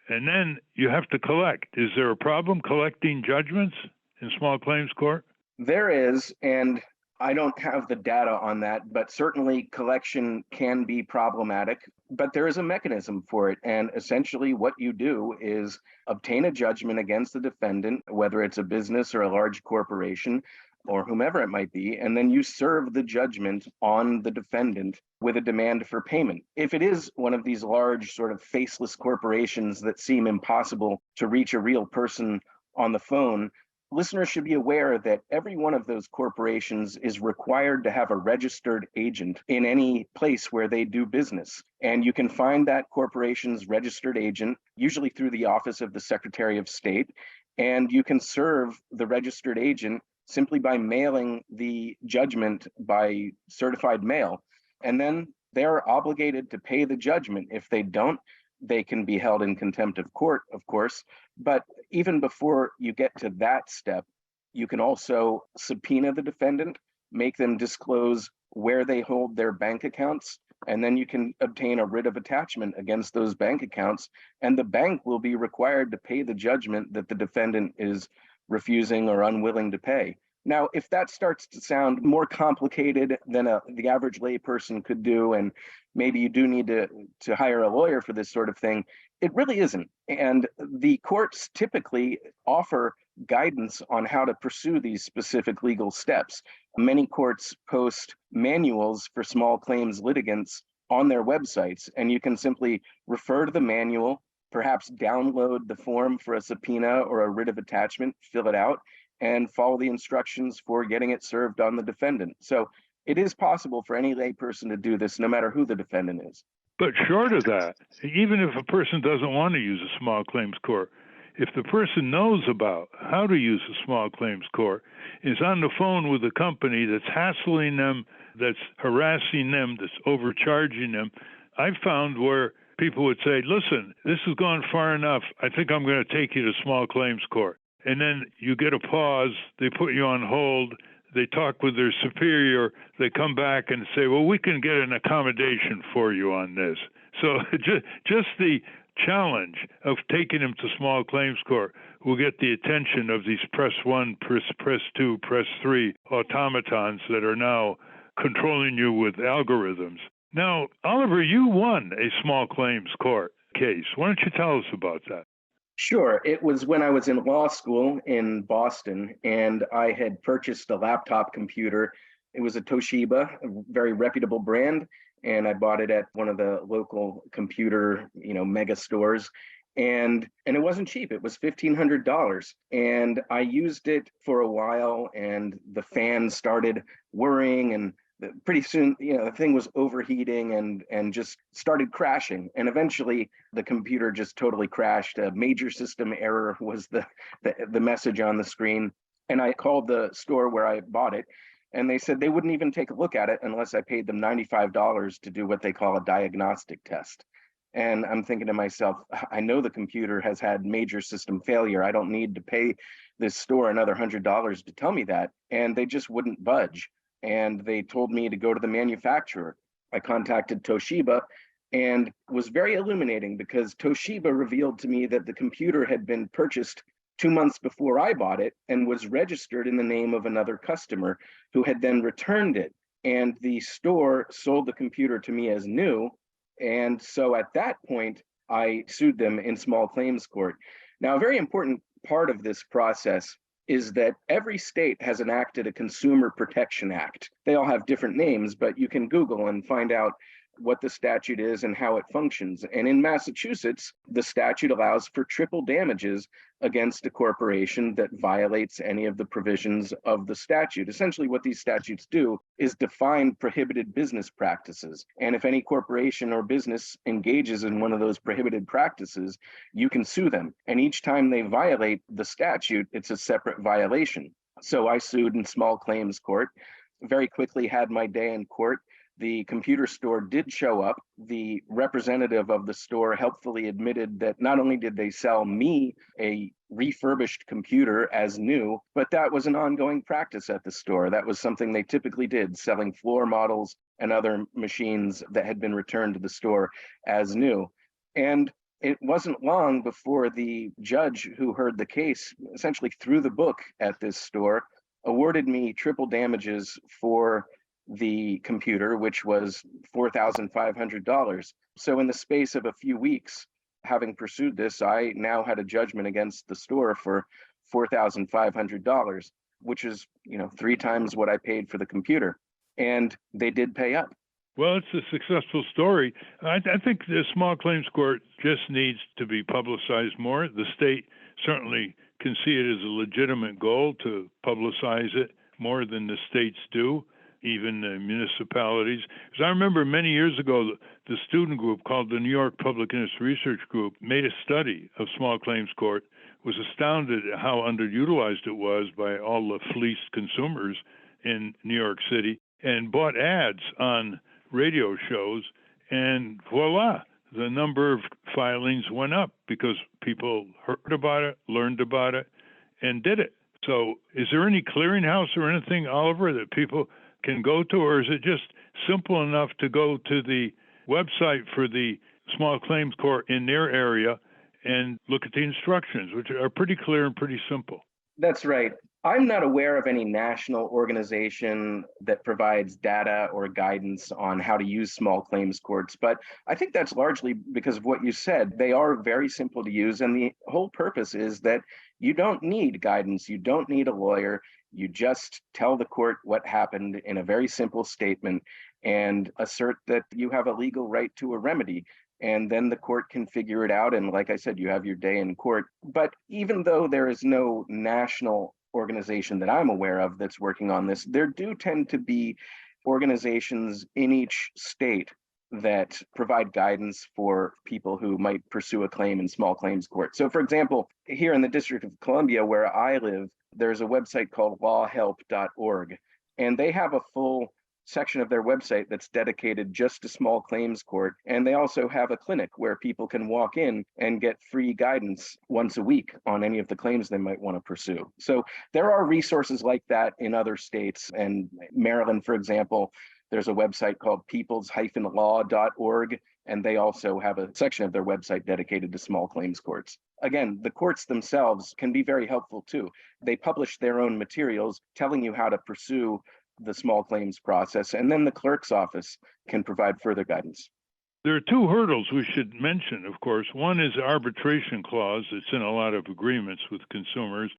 And then you have to collect. Is there a problem collecting judgments in small claims court? There is, and I don't have the data on that, but certainly collection can be problematic, but there is a mechanism for it. And essentially what you do is obtain a judgment against the defendant, whether it's a business or a large corporation or whomever it might be, and then you serve the judgment on the defendant with a demand for payment. If it is one of these large sort of faceless corporations that seem impossible to reach a real person on the phone, listeners should be aware that every one of those corporations is required to have a registered agent in any place where they do business. And you can find that corporation's registered agent, usually through the office of the Secretary of State, and you can serve the registered agent simply by mailing the judgment by certified mail. And then they're obligated to pay the judgment. If they don't, they can be held in contempt of court, of course. But even before you get to that step, you can also subpoena the defendant, make them disclose where they hold their bank accounts, and then you can obtain a writ of attachment against those bank accounts, and the bank will be required to pay the judgment that the defendant is refusing or unwilling to pay. Now, if that starts to sound more complicated than the average layperson could do, and maybe you do need to hire a lawyer for this sort of thing, it really isn't. And the courts typically offer guidance on how to pursue these specific legal steps. Many courts post manuals for small claims litigants on their websites, and you can simply refer to the manual, perhaps download the form for a subpoena or a writ of attachment, fill it out, and follow the instructions for getting it served on the defendant. So it is possible for any layperson to do this, no matter who the defendant is. But short of that, even if a person doesn't want to use a small claims court, if the person knows about how to use a small claims court, is on the phone with a company that's hassling them, that's harassing them, that's overcharging them, I've found where people would say, listen, this has gone far enough. I think I'm going to take you to small claims court. And then you get a pause, they put you on hold, they talk with their superior, they come back and say, well, we can get an accommodation for you on this. So just the challenge of taking them to small claims court will get the attention of these press 1, press 2, press 3 automatons that are now controlling you with algorithms. Now, Oliver, you won a small claims court case. Why don't you tell us about that? Sure. It was when I was in law school in Boston, and I had purchased a laptop computer. It was a Toshiba, a very reputable brand, and I bought it at one of the local computer, mega stores. And it wasn't cheap. It was $1,500. And I used it for a while, and the fan started whirring, and pretty soon, the thing was overheating and just started crashing. And eventually the computer just totally crashed. A major system error was the message on the screen. And I called the store where I bought it, and they said they wouldn't even take a look at it unless I paid them $95 to do what they call a diagnostic test. And I'm thinking to myself, I know the computer has had major system failure. I don't need to pay this store another $100 to tell me that. And they just wouldn't budge. And they told me to go to the manufacturer. I contacted Toshiba, and was very illuminating because Toshiba revealed to me that the computer had been purchased 2 months before I bought it and was registered in the name of another customer who had then returned it. And the store sold the computer to me as new. And so at that point, I sued them in small claims court. Now, a very important part of this process is that every state has enacted a Consumer Protection Act. They all have different names, but you can Google and find out what the statute is and how it functions. And in Massachusetts, the statute allows for triple damages against a corporation that violates any of the provisions of the statute. Essentially, what these statutes do is define prohibited business practices. And if any corporation or business engages in one of those prohibited practices, you can sue them. And each time they violate the statute, it's a separate violation. So I sued in small claims court, very quickly had my day in court. The computer store did show up. The representative of the store helpfully admitted that not only did they sell me a refurbished computer as new, but that was an ongoing practice at the store. That was something they typically did, selling floor models and other machines that had been returned to the store as new. And it wasn't long before the judge who heard the case essentially threw the book at this store, awarded me triple damages for the computer, which was $4,500. So in the space of a few weeks, having pursued this, I now had a judgment against the store for $4,500, which is, 3 times what I paid for the computer. And they did pay up. Well, it's a successful story. I think the small claims court just needs to be publicized more. The state certainly can see it as a legitimate goal to publicize it more than the states do, even municipalities. Because I remember many years ago, the student group called the New York Public Interest Research Group made a study of small claims court, was astounded at how underutilized it was by all the fleeced consumers in New York City, and bought ads on radio shows, and voila, the number of filings went up because people heard about it, learned about it, and did it. So is there any clearinghouse or anything, Oliver, that people can go to, or is it just simple enough to go to the website for the small claims court in their area and look at the instructions, which are pretty clear and pretty simple? That's right. I'm not aware of any national organization that provides data or guidance on how to use small claims courts, but I think that's largely because of what you said. They are very simple to use, and the whole purpose is that you don't need guidance, you don't need a lawyer, you just tell the court what happened in a very simple statement and assert that you have a legal right to a remedy. And then the court can figure it out. And like I said, you have your day in court. But even though there is no national organization that I'm aware of that's working on this, there do tend to be organizations in each state that provide guidance for people who might pursue a claim in small claims court. So for example, here in the District of Columbia, where I live, there's a website called lawhelp.org, and they have a full section of their website that's dedicated just to small claims court. And they also have a clinic where people can walk in and get free guidance once a week on any of the claims they might want to pursue. So there are resources like that in other states. And Maryland, for example, there's a website called peoples-law.org, and they also have a section of their website dedicated to small claims courts. Again, the courts themselves can be very helpful too. They publish their own materials telling you how to pursue the small claims process, and then the clerk's office can provide further guidance. There are 2 hurdles we should mention, of course. One is the arbitration clause that's in a lot of agreements with consumers,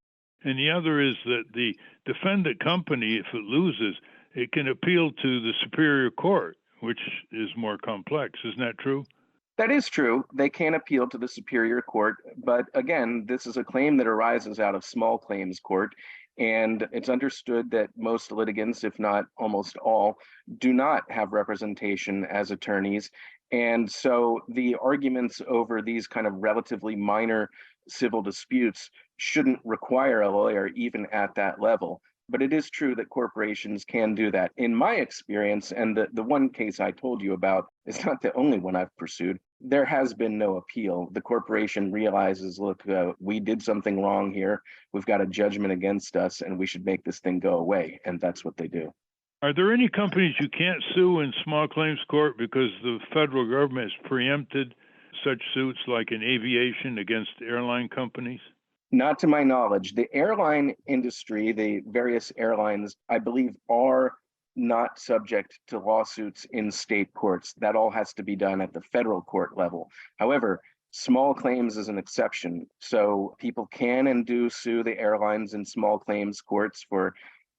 and the other is that the defendant company, if it loses, it can appeal to the Superior Court, which is more complex. Isn't that true? That is true. They can appeal to the Superior Court, but again, this is a claim that arises out of small claims court. And it's understood that most litigants, if not almost all, do not have representation as attorneys. And so the arguments over these kind of relatively minor civil disputes shouldn't require a lawyer even at that level. But it is true that corporations can do that. In my experience, and the one case I told you about is not the only one I've pursued, there has been no appeal. The corporation realizes, look, we did something wrong here. We've got a judgment against us, and we should make this thing go away. And that's what they do. Are there any companies you can't sue in small claims court because the federal government has preempted such suits, like in aviation against airline companies? Not to my knowledge. The airline industry, the various airlines, I believe, are not subject to lawsuits in state courts. That all has to be done at the federal court level. However, small claims is an exception. So people can and do sue the airlines in small claims courts for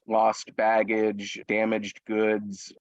lost baggage, damaged goods,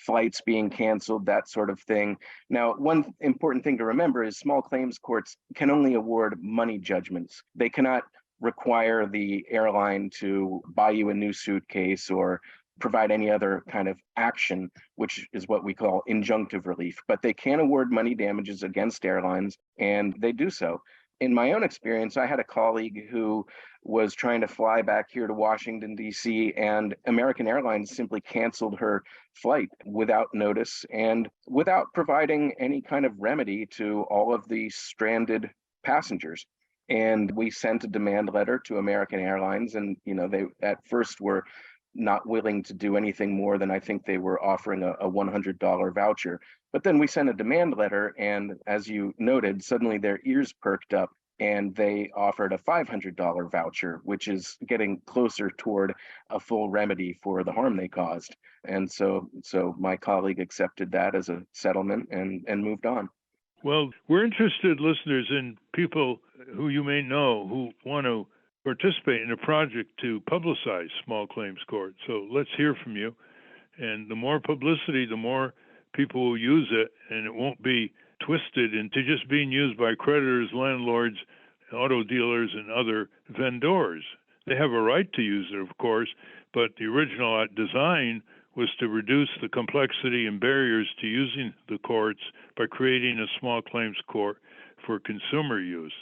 flights being canceled, that sort of thing. Now, one important thing to remember is small claims courts can only award money judgments. They cannot require the airline to buy you a new suitcase or provide any other kind of action, which is what we call injunctive relief. But they can award money damages against airlines, and they do so. In my own experience, I had a colleague who was trying to fly back here to Washington, D.C., and American Airlines simply canceled her flight without notice and without providing any kind of remedy to all of the stranded passengers. And we sent a demand letter to American Airlines, and they at first were not willing to do anything more than I think they were offering a $100 voucher. But then we sent a demand letter, and as you noted, suddenly their ears perked up and they offered a $500 voucher, which is getting closer toward a full remedy for the harm they caused. And so my colleague accepted that as a settlement and moved on. Well, we're interested, listeners, in people who you may know who want to participate in a project to publicize small claims court. So let's hear from you. And the more publicity, the more people will use it, and it won't be twisted into just being used by creditors, landlords, auto dealers, and other vendors. They have a right to use it, of course, but the original design was to reduce the complexity and barriers to using the courts by creating a small claims court for consumer use.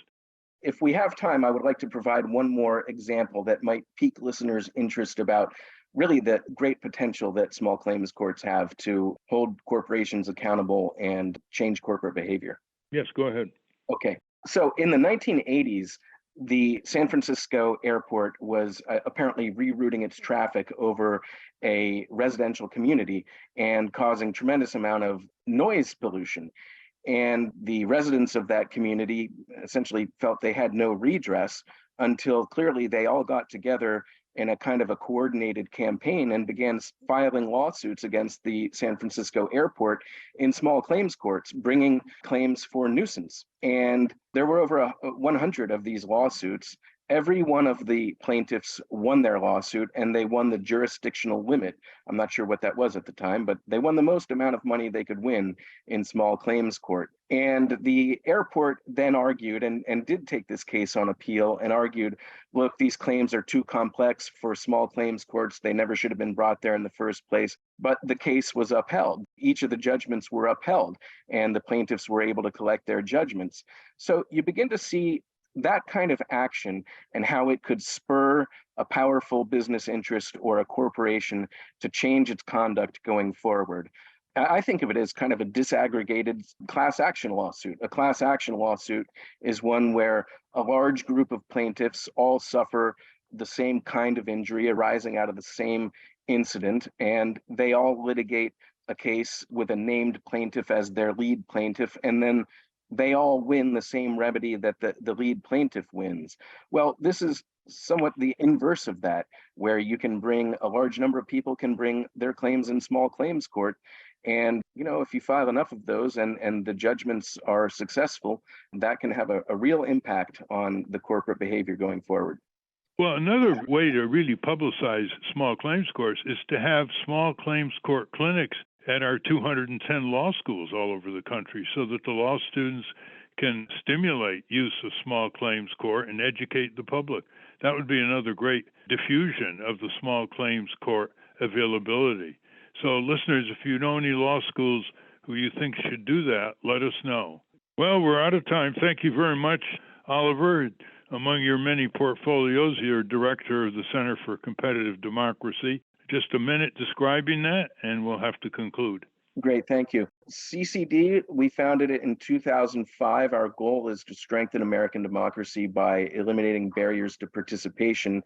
If we have time, I would like to provide one more example that might pique listeners' interest about really the great potential that small claims courts have to hold corporations accountable and change corporate behavior. Yes, go ahead. Okay. So in the 1980s, the San Francisco airport was apparently rerouting its traffic over a residential community and causing tremendous amount of noise pollution. And the residents of that community essentially felt they had no redress until clearly they all got together in a kind of a coordinated campaign and began filing lawsuits against the San Francisco airport in small claims courts, bringing claims for nuisance. And there were over 100 of these lawsuits. Every one of the plaintiffs won their lawsuit, and they won the jurisdictional limit. I'm not sure what that was at the time, but they won the most amount of money they could win in small claims court. And the airport then argued and did take this case on appeal and argued, look, these claims are too complex for small claims courts. They never should have been brought there in the first place. But the case was upheld. Each of the judgments were upheld, and the plaintiffs were able to collect their judgments. So you begin to see that kind of action and how it could spur a powerful business interest or a corporation to change its conduct going forward. I think of it as kind of a disaggregated class action lawsuit. A class action lawsuit is one where a large group of plaintiffs all suffer the same kind of injury arising out of the same incident, and they all litigate a case with a named plaintiff as their lead plaintiff, and then they all win the same remedy that the lead plaintiff wins. Well, this is somewhat the inverse of that, where you can bring a large number of people can bring their claims in small claims court. And, if you file enough of those and the judgments are successful, that can have a real impact on the corporate behavior going forward. Well, another way to really publicize small claims courts is to have small claims court clinics at our 210 law schools all over the country so that the law students can stimulate use of small claims court and educate the public. That would be another great diffusion of the small claims court availability. So listeners, if you know any law schools who you think should do that, let us know. Well, we're out of time. Thank you very much, Oliver. Among your many portfolios, you're director of the Center for Competitive Democracy. Just a minute describing that, and we'll have to conclude. Great, thank you. CCD, we founded it in 2005. Our goal is to strengthen American democracy by eliminating barriers to participation.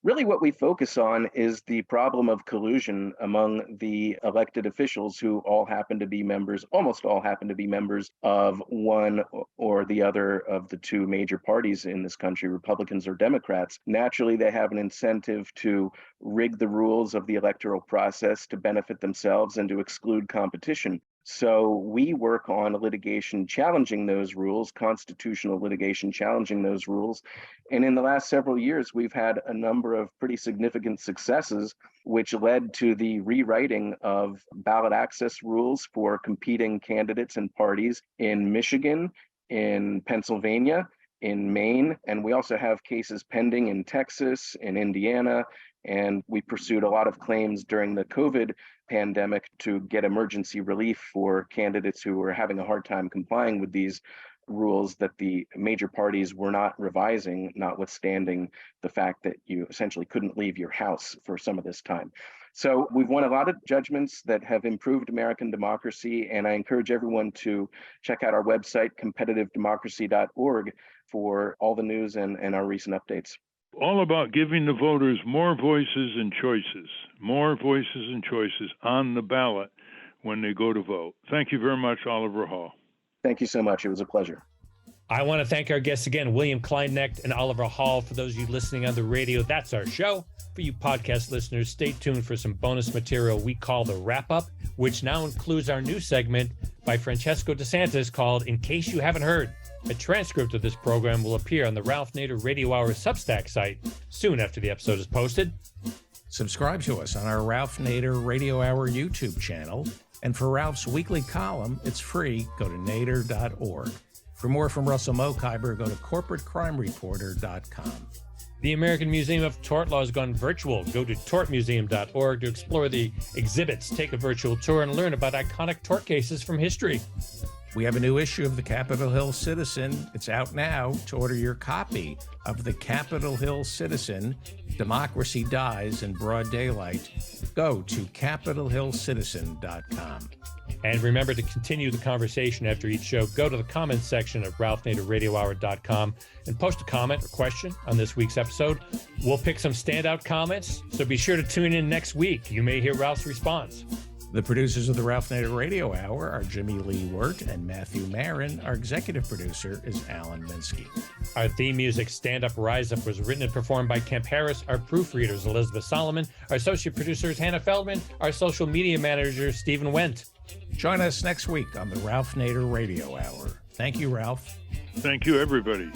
Really, what we focus on is the problem of collusion among the elected officials who all happen to be members, almost all happen to be members of one or the other of the two major parties in this country, Republicans or Democrats. Naturally, they have an incentive to rig the rules of the electoral process to benefit themselves and to exclude competition. So we work on litigation challenging those rules, constitutional litigation challenging those rules. And in the last several years, we've had a number of pretty significant successes, which led to the rewriting of ballot access rules for competing candidates and parties in Michigan, in Pennsylvania, in Maine, and we also have cases pending in Texas, in Indiana, and we pursued a lot of claims during the COVID pandemic to get emergency relief for candidates who were having a hard time complying with these rules that the major parties were not revising, notwithstanding the fact that you essentially couldn't leave your house for some of this time. So we've won a lot of judgments that have improved American democracy, and I encourage everyone to check out our website, competitivedemocracy.org, for all the news and our recent updates. All about giving the voters more voices and choices on the ballot when they go to vote. Thank you very much, Oliver Hall. Thank you so much. It was a pleasure. I want to thank our guests again, William Kleinknecht and Oliver Hall. For those of you listening on the radio, that's our show. For you podcast listeners, stay tuned for some bonus material we call the Wrap-Up, which now includes our new segment by Francesco DeSantis called In Case You Haven't Heard. A transcript of this program will appear on the Ralph Nader Radio Hour Substack site soon after the episode is posted. Subscribe to us on our Ralph Nader Radio Hour YouTube channel. And for Ralph's weekly column, it's free. Go to nader.org. For more from Russell Mokhiber, go to corporatecrimereporter.com. The American Museum of Tort Law has gone virtual. Go to tortmuseum.org to explore the exhibits, take a virtual tour, and learn about iconic tort cases from history. We have a new issue of the Capitol Hill Citizen. It's out now. To order your copy of the Capitol Hill Citizen, Democracy Dies in Broad Daylight, go to capitolhillcitizen.com. And remember to continue the conversation after each show. Go to the comments section of ralphnaderradiohour.com and post a comment or question on this week's episode. We'll pick some standout comments, so be sure to tune in next week. You may hear Ralph's response. The producers of the Ralph Nader Radio Hour are Jimmy Lee Wirt and Matthew Marin. Our executive producer is Alan Minsky. Our theme music, Stand Up, Rise Up, was written and performed by Kemp Harris. Our proofreaders, Elizabeth Solomon. Our associate producer is Hannah Feldman. Our social media manager, Stephen Wendt. Join us next week on the Ralph Nader Radio Hour. Thank you, Ralph. Thank you, everybody.